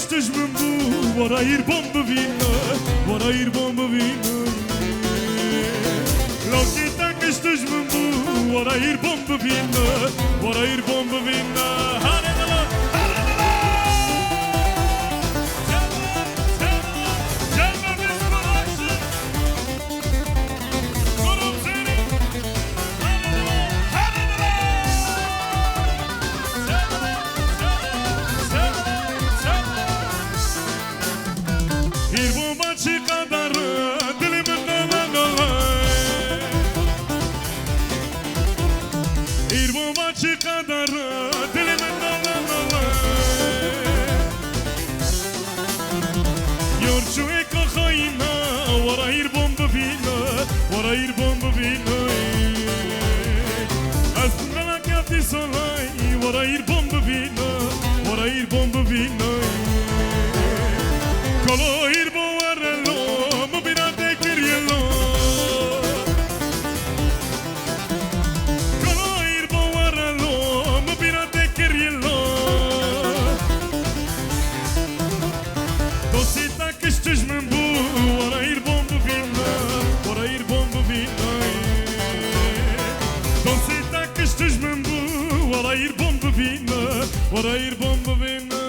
kështësh më mbu Vora irbon më vinë Vora irbon më vinë Lokita kështësh më mbu Vora irbon më vinë Vora irbon më vinë Hare dhe lo Hare dhe lo Gjelma vizë më hajshë Korum zeri Hare dhe lo Hare dhe lo Irbon që ka darë Dili më në në Irbon që ka darë Dili më në në Jor që e ka khajna Vara irbon bëvina Vara irbon bëvina Asë në në kjati solaj Vara irbon bëvina Vara irbon bëvina Kolo irbo arrelo, më bina te kirjelo Kolo irbo arrelo, më bina te kirjelo Do si ta kështësh më mbu, ora irbo më vina Ora irbo më vina Do si ta kështësh më mbu, ora irbo më vina Ora irbo më vina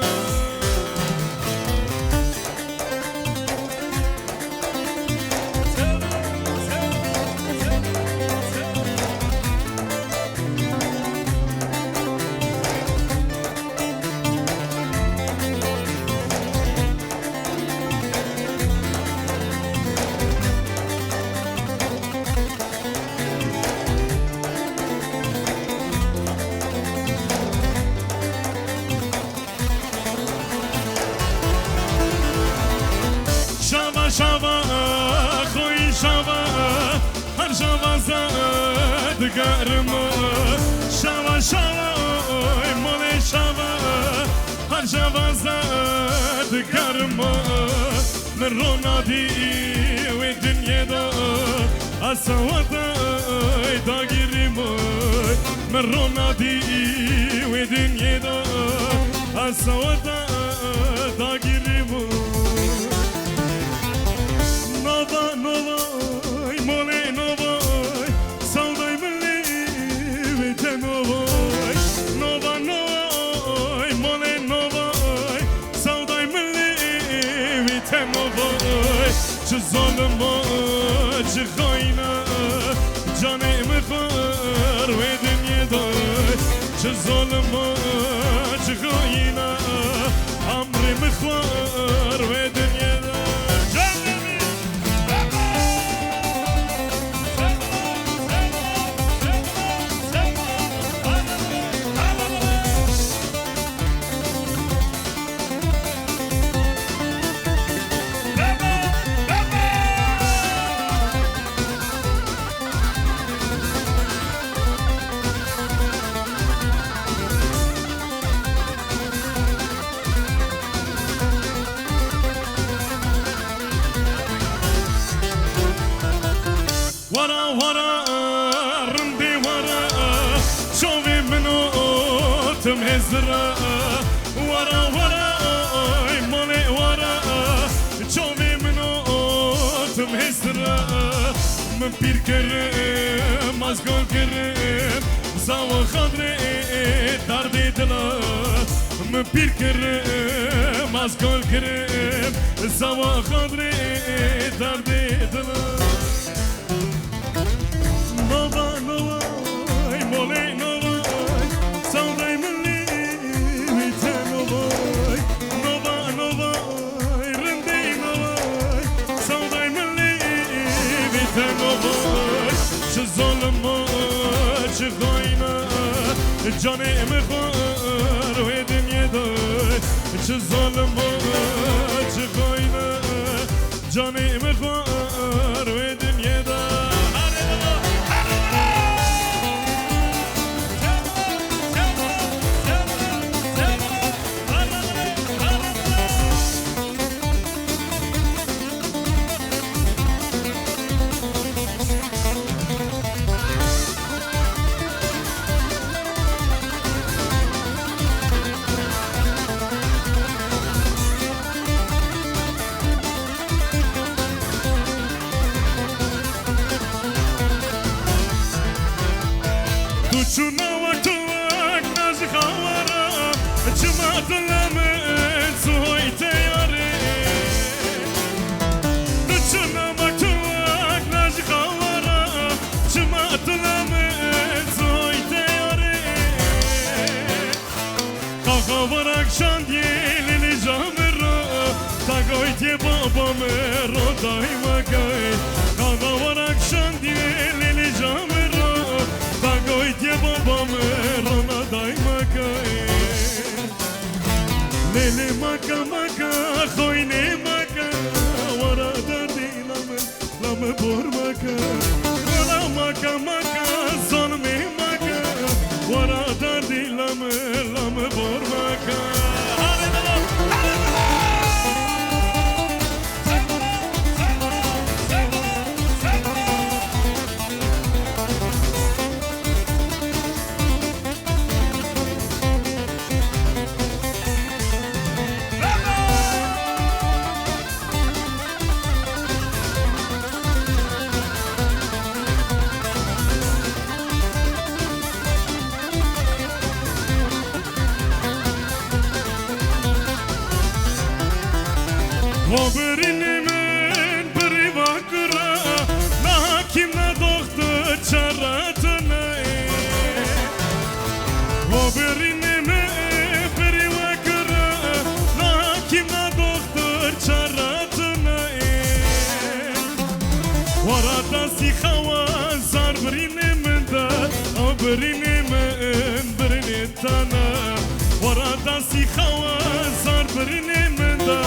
Shava, khoi shava, har shava zad garma. Shava shava, mole shava, har shava zad garma. Merona di we dunyada, asawata da girma. Merona di we dunyada, asawata da girma. Nova, nova, mole nova, saudai mele, vete nova, nova, nova, mole nova, saudai mele, vete nova, që zalëma, që khajna, gjane më kër, vete njedaj, që zalëma, që khajna, amri më kër, vete njedaj. Wara wara rëndi wara Qovi mëno të mhezra Wara wara mole wara Qovi mëno të mhezra Më pirë kërëm, as gol kërëm Zawa khadre darde dëla Më pirë kërëm, as gol kërëm Zawa khadre darde dëla Nova, nova, mole nova, saudai mele, vite nova, nova, nova, rende nova, saudai mele, vite nova, që zalëma, që khajna, gjane më kër, vete njedaj, që zalëma, që khajna, gjane më kër, vete njedaj. شونا وقتوك ناجي خوارا جمعت لمن زوي تياري شونا وقتوك ناجي خوارا جمعت لمن زوي تياري خوارك شاندي للي جامرا تاقويت يا بابا مرو دايما قاي خوارك شاندي للي جامرا تاقويت يا بابا مرو دايما قاي ليلي مكا مكا خويني مكا ورا دردي لم بور مكا ولا مكا مكا ظلمي مكا ورا دردي لم بور مكا Haberini men biri bakıra na hakim na doktor çaratına Haberini men biri bakıra na hakim na doktor çaratına Varada si havan zar birini men da haberini men birini tana Varada si havan zar birini men da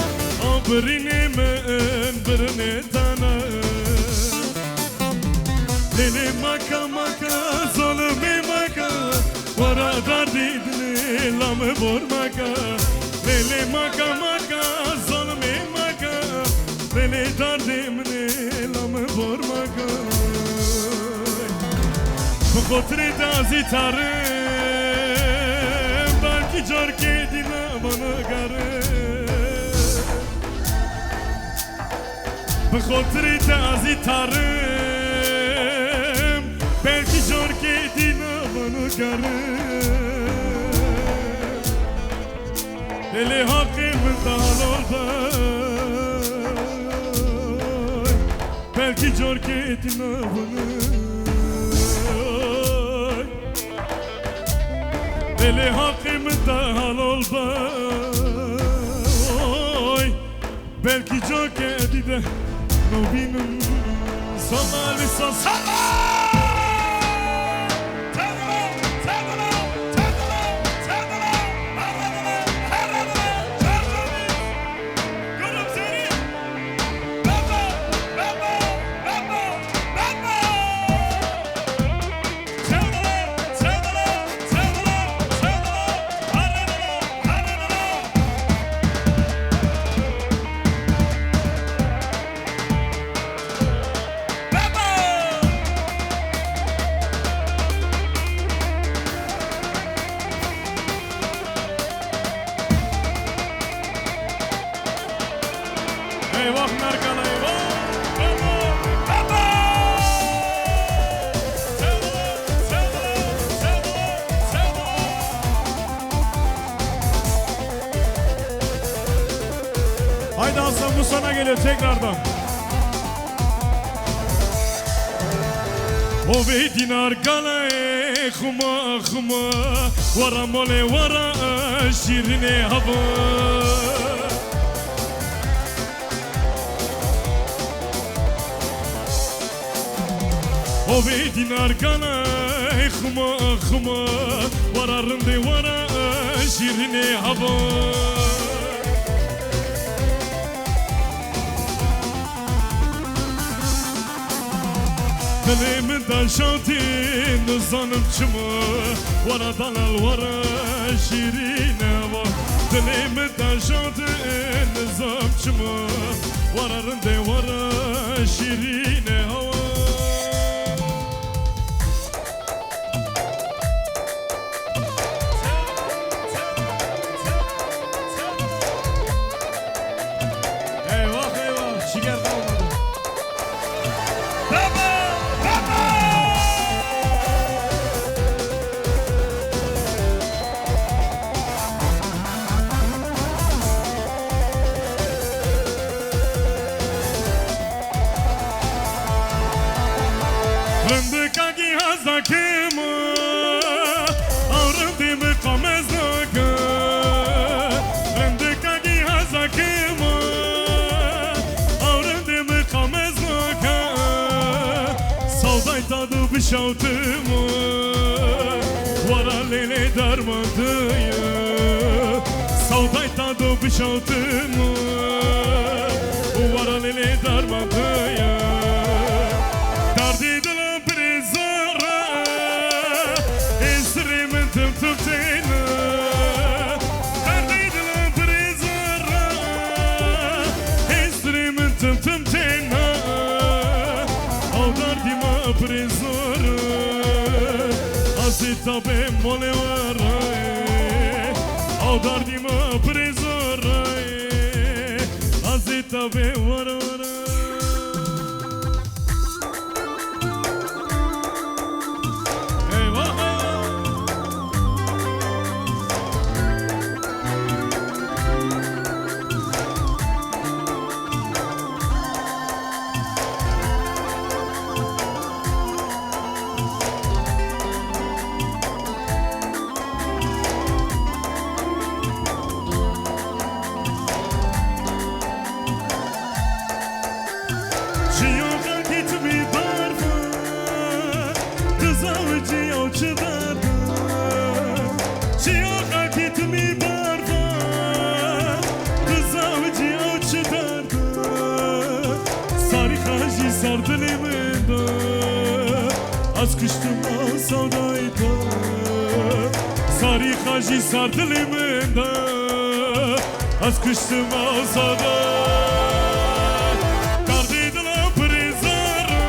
برینه من برنه تنه لیلی مکا مکا ظلمه مکا ورا دردی دلی لام بور مکا لیلی مکا مکا ظلمه مکا لیلی دردی منی لام بور مکا بخاطر دازی ترم بلکی جار که دینا منو گرم به خاطر تعزی ترم بلکی جار که دینا منو گرم دلی حقی من دالار بای بلکی جار که دینا منو دلی حقی من دالار بای بلکی جار که دیده نوبینم سالی سالی Haydi Aslan bu sana geliyor tekrardan. O be dinar gale khuma khuma wara mole wara şirine hava O be dinar gale khuma khuma wara rinde wara şirine hava دلم داشتی نزانم چما ورا دلال ورا شیرینه و دلم داشتی نزانم چما ورا رنده ورا شیرینه و eyvah eyvah şeker kalmadı bişaltımı Vara lele darmadıyı Savday tadı bişaltımı Vara lele darmadıyı Dardidile prizara Esrimin tüm tüm teyni Dardidile prizara Esrimin tüm tüm teyni Dardima prizara Azita be mole varae Dardima prizara Azita be varae Askıştım savdayda Sarı hacı sardı limanda Askıştım savda Dardidile prizara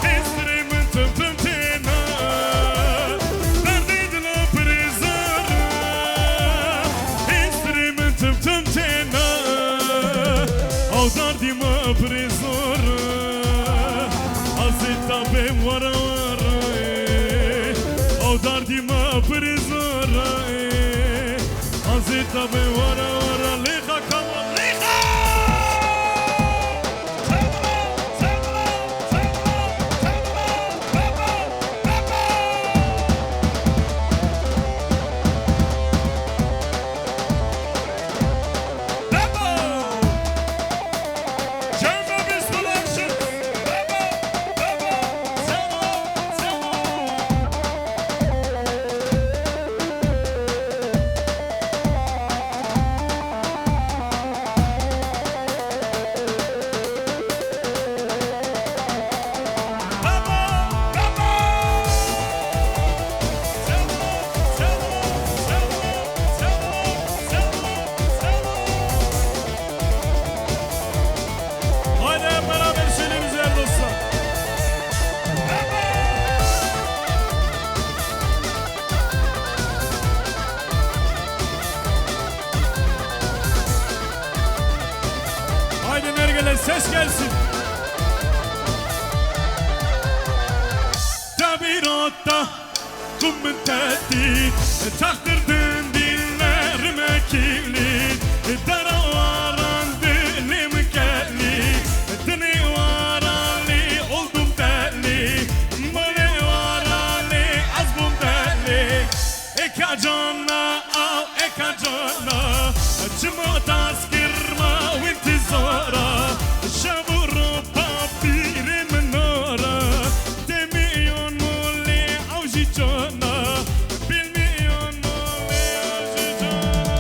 Esrimin tüm tüm tena Dardidile prizara Esrimin tüm tüm tena Dardima prizara Azita be vara vara Dardima prizara Azita be vara vara Liha kama liha Ses gelsin. Tabiratta kummun tehdit Taktırdın dillerime kilit Dara varan dilim kelli Dini varali oldum deli Mane varali azbum deli Eka canna al eka canna Çıma taskirma vintizara Şavuru papirim nara Demiyon muli avji cana Bilmiyon muli avji cana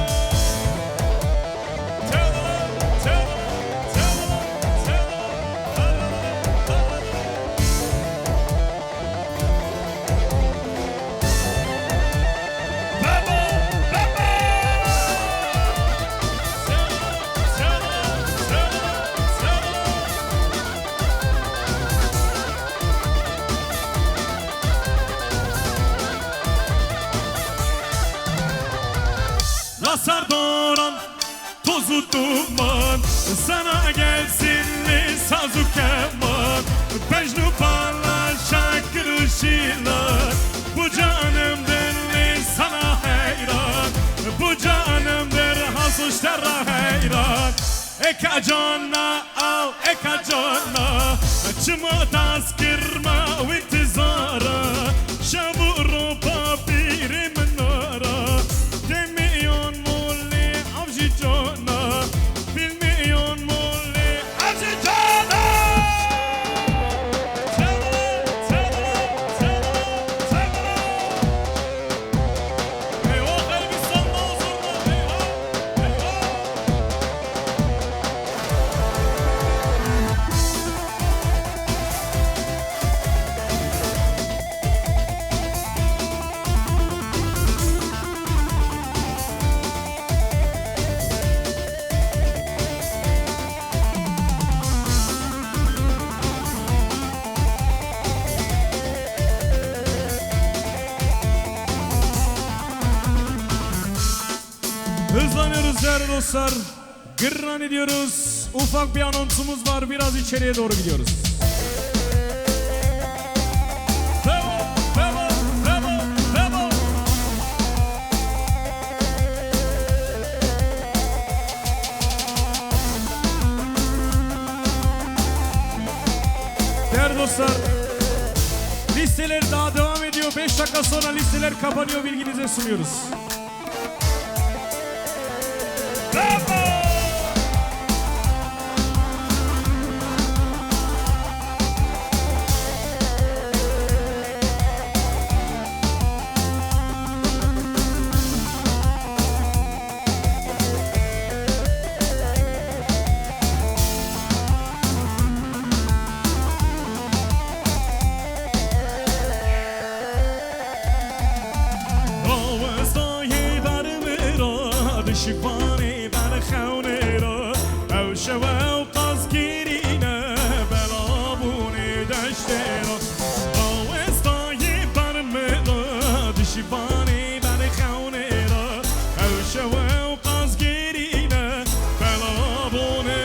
Sardoran tozu duman Sana gelsin mi sazı keman Pejnu parla şarkı şiirler Bu canımdır li sana heyran Bu canımdır hasış terra heyran Eka canna al eka canna Çıma taskirma vintizara Şavuru papirim nara Demiyon muli avji cana Bilmiyon muli avji cana Hızlanıyoruz değerli dostlar. Gırran ediyoruz. Ufak bir anonsumuz var. Biraz içeriye doğru gidiyoruz. Değerli dostlar, listeler daha devam ediyor. 5 dakika sonra listeler kapanıyor, bilginize sunuyoruz. شیفانی بر خونه را او شوه و قازگیرینه بلابونی دشته را آوستای بر مراد شیفانی بر خونه را او شوه و قازگیرینه بلابونه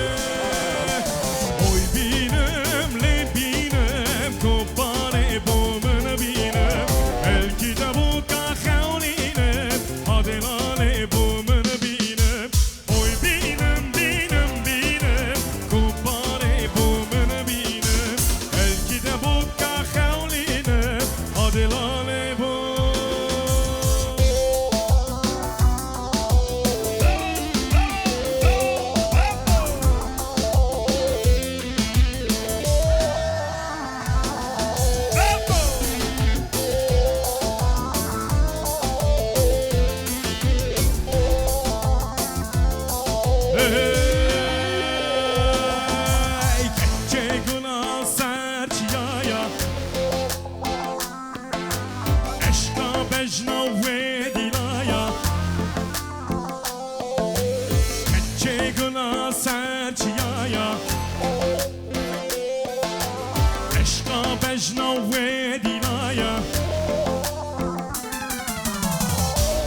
اوی بینم لبینم کبانه بومن بینم الکی دبو که خونینه آدلانه بومن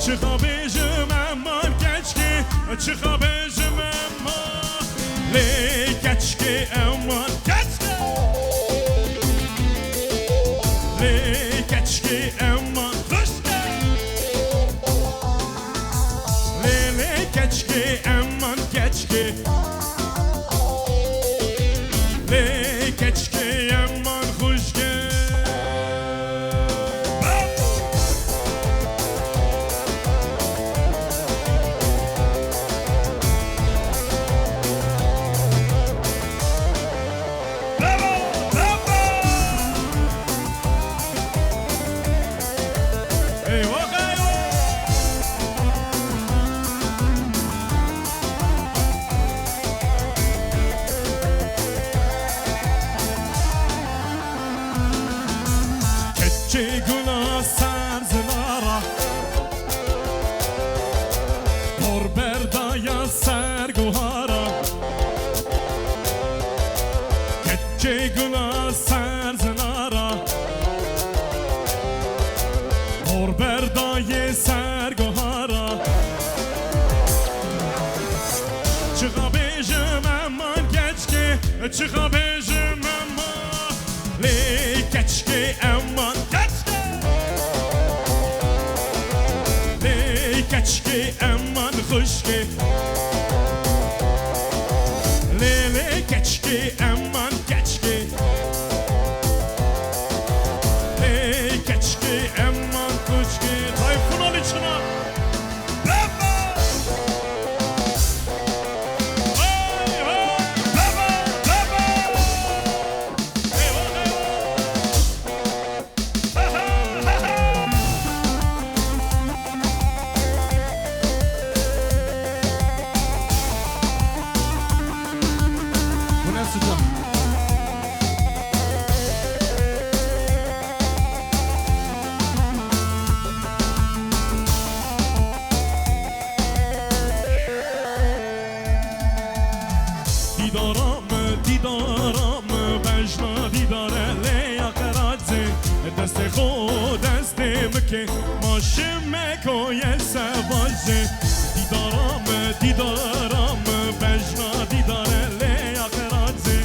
چخابیجم اما کچکی چخابیجم اما لی کچکی اما کچکی لی کچکی اما خوشکی لی کچکی اما کچکی لی کچکی اما خوشکی چگونه سرزنارا پر بردای سرگوهارا چگونه سرزنارا پر بردای سرگوهارا چقا بیجم امان کچکی چقا بیجم امان لی کچکی امان کچکی امان خوشکی لیلی کچکی امان کچکی لی کچکی امان خوشکی تایفون آلی چنا دیدارم بجنا دیداره لیا قرازه دست خود دست مکه ماشم مکوی سواجه دیدارم دیدارم بجنا دیداره لی آخرازه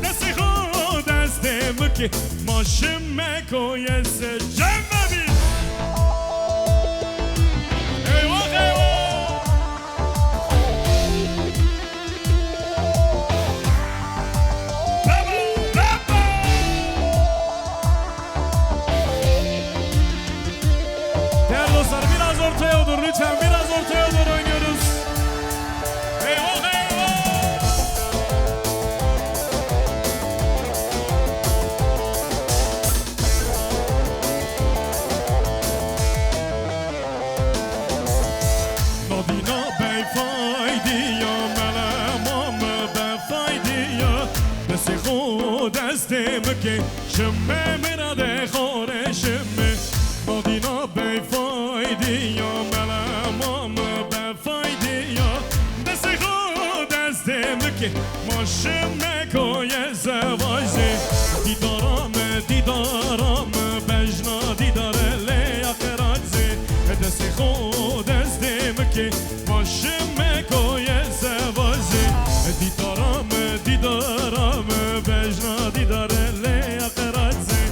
دست خود دستم که ماشم مکویسه جمع بید ایوه ایوه Değerli dostlar biraz ortaya doğru lütfen biraz ortaya doğru oynuyoruz. ایوه ایوه نادینا بی فایدی یا ملمام بی فایدی یا دست خود دستم که شمه مراده خوره شمه نادینا بی فایدی یا ملمام بی فایدی یا دست خود دستم که ما شمه کوی زواجه دیدارم دیدارم بجنا دیداره لی آخرازه دست خود دستم که ما شمه کوی زواجه دیدارم دیدارم بجنا دیداره لی آخرازه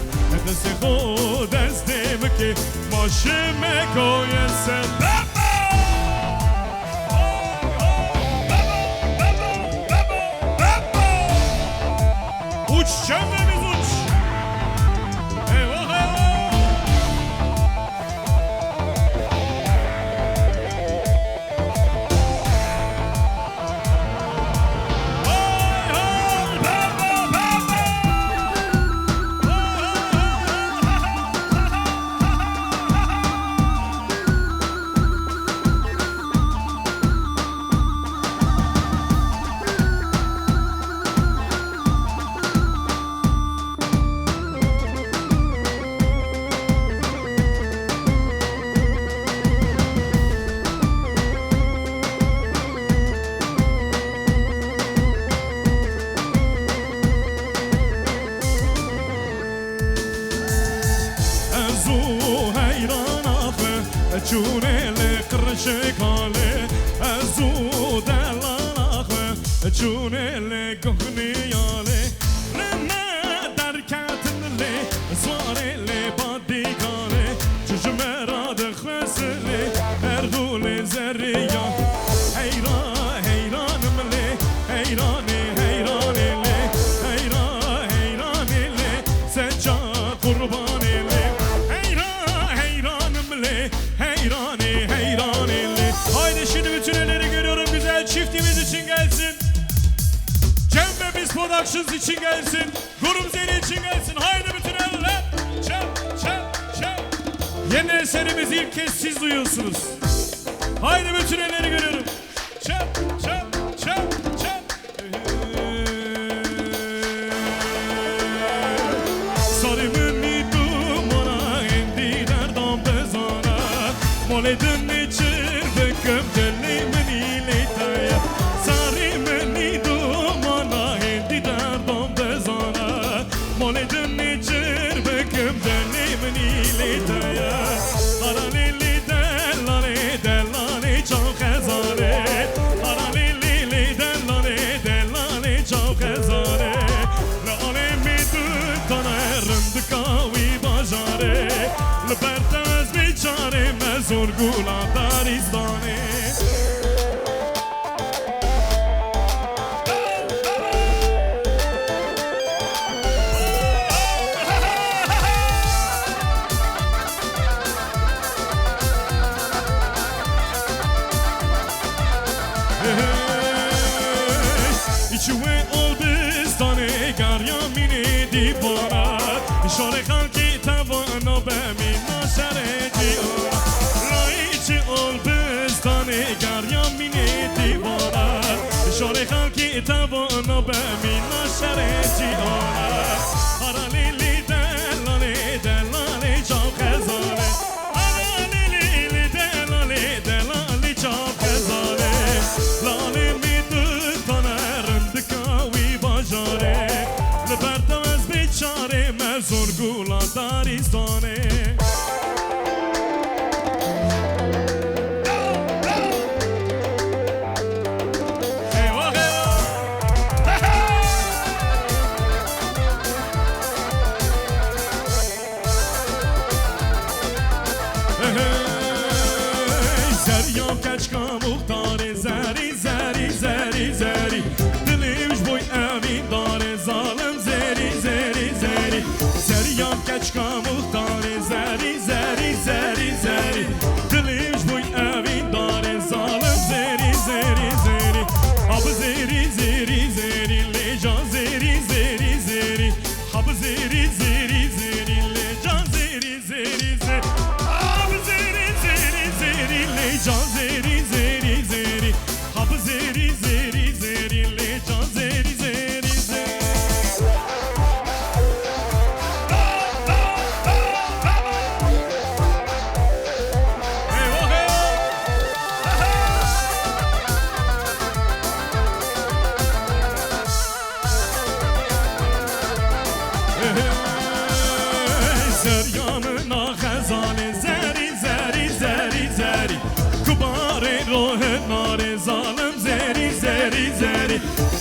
دست خود دستم که ما شمه کوی زواجه Uç çevremiz uç. Eyvah eyvah. Hay hay baba baba. ازو حیران آخه چونه لقرش کاله ازو دلان آخه چونه لگهنیاله لما درکتن لی سواره لی بادی کاله چشم را دخوصله اردول زریا حیران حیرانم لی حیرانی حیرانی لی حیران حیرانی لی سجا قربانی لی حیران حیرانم لی حیرانی حیرانی لی Haydi şimdi bütün elleri görüyorum güzel çiftimiz için gelsin. Cem ve Biz Productions için gelsin. Gurum Zeli için gelsin. Haydi bütün eller. Çap çap çap. Yeni eserimizi ilk kez siz duyuyorsunuz. Haydi bütün elleri görüyorum. Çap çap çap çap. Sarımını dumana indi derdam bezana Moledin içir beküm gelimin iletaya Sarımını dumana indi derdam bezana Moledin içir beküm gelimin iletaya Karalili delane delane çok ezare Karalili delane delane çok ezare Alemi dükkana rındıkavi bajare Lübertez biçare mezur gula darizane İçime ol biztane garyamini divana Şore halki tavana bemin naşare diora La içi ol biztane garyamini divana Şore halki tavana bemin naşare diora Haralili delane delane çok ezare Haralili delane delane çok ezare Lalemi dükkana rındıkavi bajare Lübertez biçare mezur gula daristane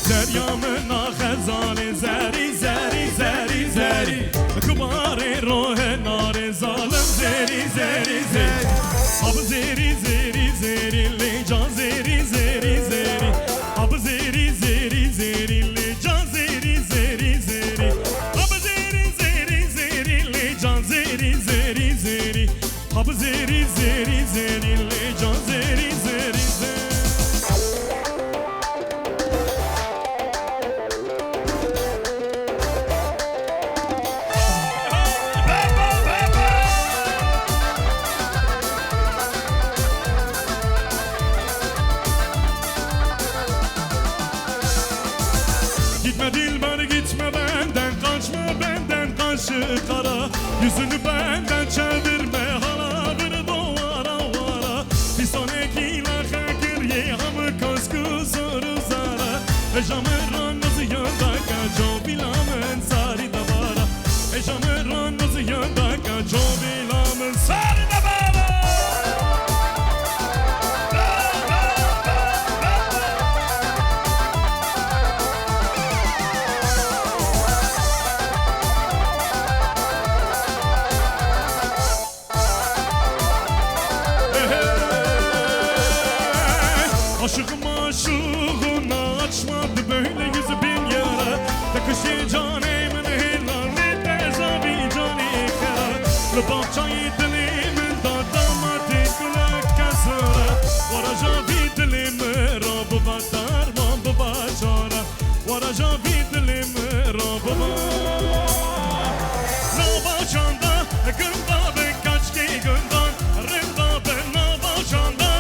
دریام ناخزان زری زری زری زری کبار روح نار ظالم زری زری زری اب زری زری زری لی جان زری زری زری اب زری زری زری لی جان زری زری زری اب زری زری زری لی جان زری زری زری اب زری زری زری لی جان زری زری زری Gitme dilber gitme benden kaçma benden kaşı kara Yüzünü benden çevirme hala bir duvara vara Bir sonraki laha geriye hamı kaskı soru zara Ejamı ranazı yanda kaço bilamın sari da bara Ejamı ranazı yanda kaço bilamın sari da bara Aşıkım aşığına açmadı böyle yüzü bin yara Takışı canemin helali tezavi cani kara Lübapçayı dilimin dadamadı kulak kasara Varacavi dilimi Rabı batar mambı başara Varacavi dilimi Rabı batar Navaçanda gında ben kaç ki gından Rında ben navaçanda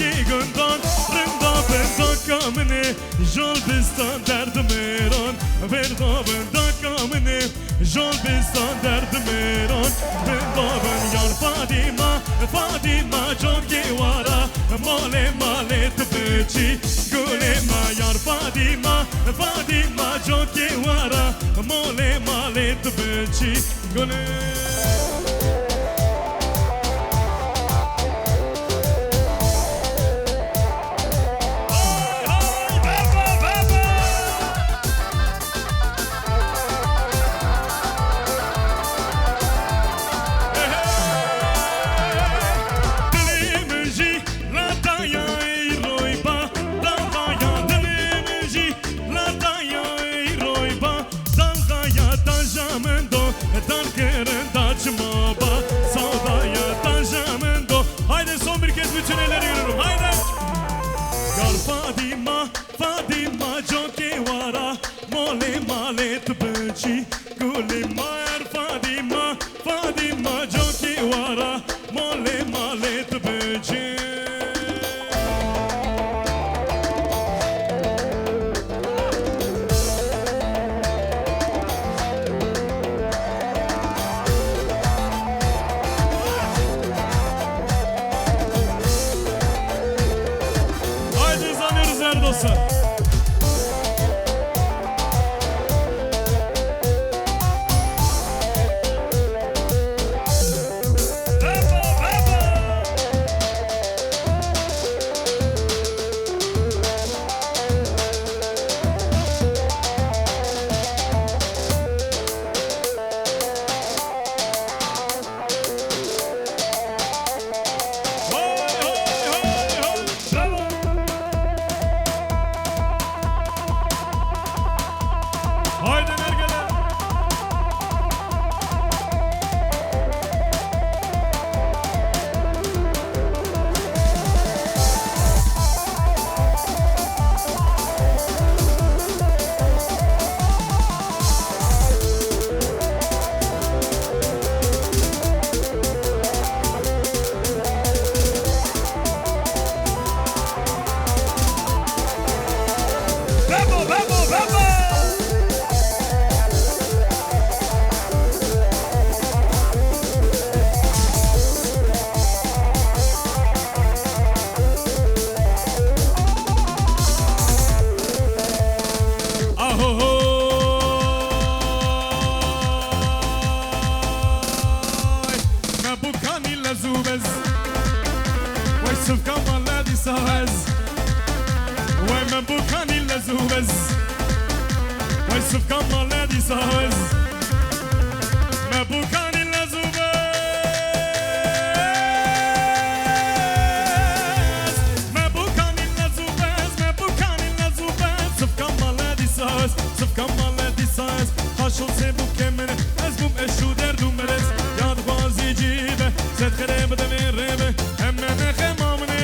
ki göndan Rında ben dakamını Jol bistan derdim eran Verda ben dakamını Jol bistan derdim eran Verda ben yar Fadima Fadima çok gevara Male male tıpıçı Gülema yar Fadima Fadima çok gevara Male male tıpıçı Gülema Haydi son bir kez bütün elleri yürürüm. Haydi. Yar Fadima, Fadima Jokewara, Mole Male Tıbıcı, Gulima Yar Fadima, Fadima Jokewara, Mole Male Tıbıcı. Dostlar. زوبز وای سفکا مالا دی ساز وای من بکانی لزوبز وای سفکم مال دیساز مبوکان لزوبز مبوکان لزوبز مبوکان لزوبز سفکم مال دیساز سفکم مال دیساز هاشون سبوک من از بوم اشو در دومرز یاد بازی جیبه زد خره بدم ربه همه نخمامنه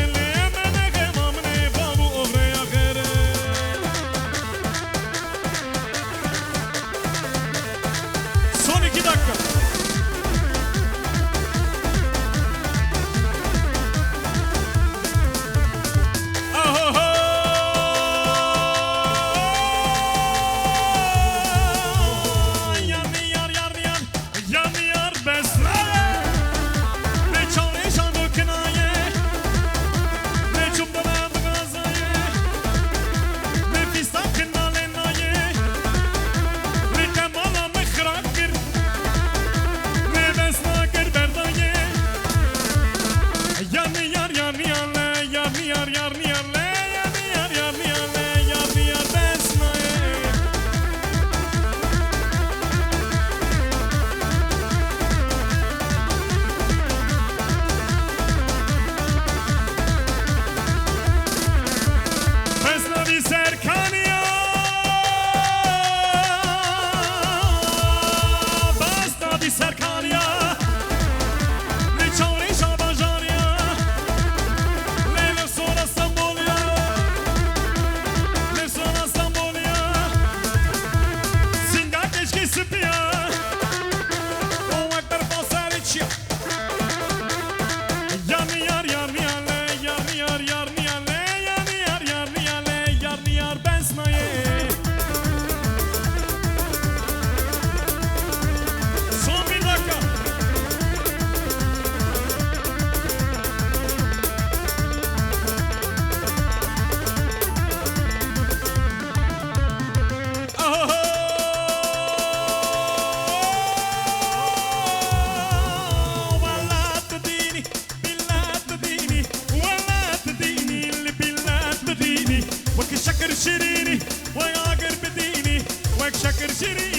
شكر بديني ويا قرب ديني وك شكر شيريني